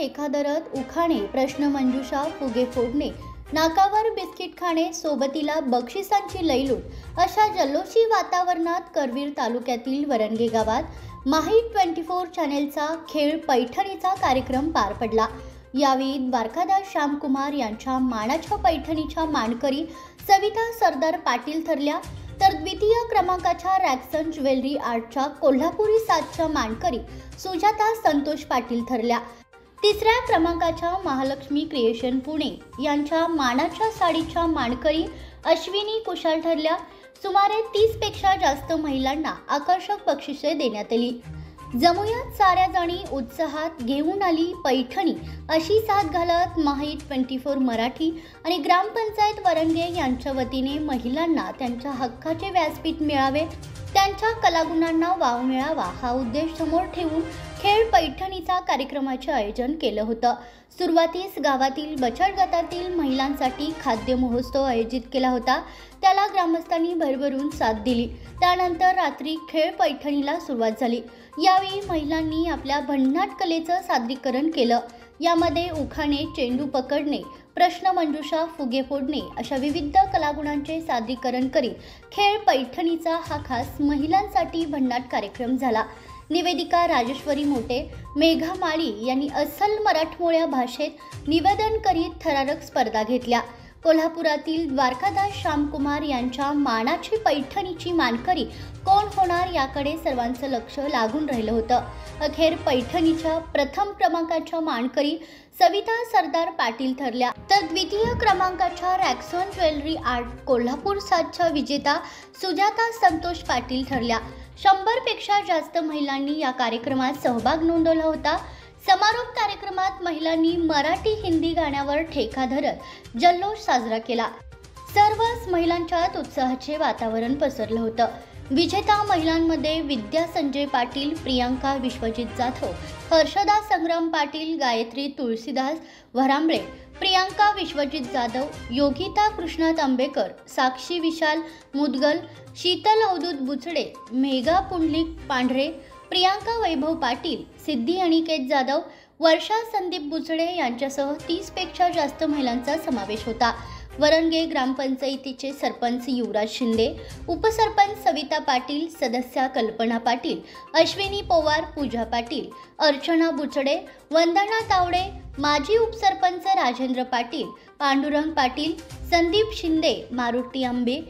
ठेका धरत उखाणे, प्रश्न मंजुषा, फुगे फोडणे, नाकावर बिस्किट खाणे, सोबतीला बक्षिसांची लयलूट अशा जल्लोषी वातावरणात करवीर तालुक्यातील वरंगे गावात माही 24 चॅनेलचा खेळ पैठणीचा कार्यक्रम पार पडला। यावेळी द्वारकादास श्यामकुमार यांच्या मानाच्या पैठणीच्या मानकरी सविता सरदार पाटील ठरल्या, तर द्वितीय क्रमांकाच्या रॅक्सन ज्वेलरी आर्टच्या कोल्हापुरी साजच्या मानकरी सुजाता संतोष पाटील ठरल्या। तिसऱ्या क्रमांकाच्या महालक्ष्मी क्रिएशन पुणे यांच्या मानाच्या साडीच्या मानकरी अश्विनी कुशाल ठरल्या। सुमारे 30 पेक्षा जास्त महिलांना आकर्षक बक्षिसे देण्यात आली। जमुयात साऱ्या जणी उत्साहात घेऊन आली पैठणी अशी साथ घालत माही 24 मराठी आणि ग्रामपंचायत वरंगे यांच्या वतीने महिलांना त्यांच्या हक्काचे व्यासपीठ मिळावे, त्यांच्या कलागुणांना वाव मिळावा हा उद्देश समोर ठेवून खेळ पैठणीचा कार्यक्रमाचे आयोजन केलं होतं। सुरुवातीस गावातील बचत गटातील महिलांसाठी खाद्य महोत्सव आयोजित केला होता, त्याला ग्रामस्थांनी भरभरून साथ दिली। त्यानंतर रात्री खेळ पैठणीला सुरुवात झाली। यावेळी महिलांनी आपल्या भन्नाट कलेचं सादरीकरण केलं। यामध्ये उखाणे, चेंडू पकडणे, प्रश्न मंजुषा, फुगे फोडणे अशा विविध कलागुणांचे सादरीकरण करीत खेळ पैठणीचा हा खास महिलांसाठी भन्नाट कार्यक्रम झाला। निवेदिका राजेश्वरी मोटे, मेघा माळी यांनी अस्सल मराठमोळ्या भाषेत निवेदन करीत थरारक स्पर्धा घेतल्या। कोल्हापुरातील द्वारकादास श्यामकुमार यांच्या मानाची पैठणीची मानकरी कोण होणार याकडे सर्वांचं लक्ष लागून राहिलं होतं। अखेर पैठणीच्या प्रथम क्रमांकाच्या मानकरी सविता सरदार पाटील ठरल्या, तर द्वितीय क्रमांकाच्या रॅक्सन ज्वेलरी आर्ट कोल्हापूर साजच्या विजेता सुजाता संतोष पाटील ठरल्या। 100 पेक्षा जास्त महिलांनी या कार्यक्रमात सहभाग नोंदवला होता। समारोप कार्यक्रमात महिलांनी मराठी हिंदी गाण्यावर ठेका धरत जल्लोष साजरा केला। सर्वच महिलांच्यात उत्साहाचे वातावरण पसरलं होतं। विजेता महिलांमध्ये विद्या संजय पाटील, प्रियांका विश्वजित जाधव, हर्षदा संग्राम पाटील, गायत्री तुळशीदास वरांबळे, प्रियांका विश्वजित जाधव, योगिता कृष्णात आंबेकर, साक्षी विशाल मुदगल, शीतल अवधूत बुचडे, मेघा पुंडलिक पांढरे, प्रियांका वैभव पाटील, सिद्धी अनिकेत जाधव, वर्षा संदीप बुचडे यांच्यासह 30 पेक्षा जास्त महिलांचा समावेश होता। वरंगे ग्रामपंचायतीचे सरपंच युवराज शिंदे, उपसरपंच सविता पाटील, सदस्या कल्पना पाटील, अश्विनी पवार, पूजा पाटील, अर्चना बुचडे, वंदना तावडे, माजी उपसरपंच राजेंद्र पाटील, पांडुरंग पाटील, संदीप शिंदे, मारुती आंबे,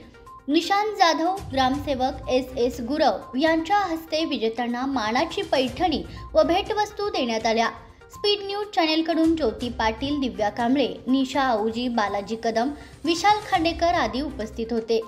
निशांत जाधव, ग्रामसेवक एस गुरव यांच्या हस्ते विजेत्यांना मानाची पैठणी व भेटवस्तू देण्यात आल्या। स्पीड न्यूज चॅनेलकडून ज्योती पाटील, दिव्या कांबळे, निशा आऊजी, बालाजी कदम, विशाल खांडेकर आदी उपस्थित होते।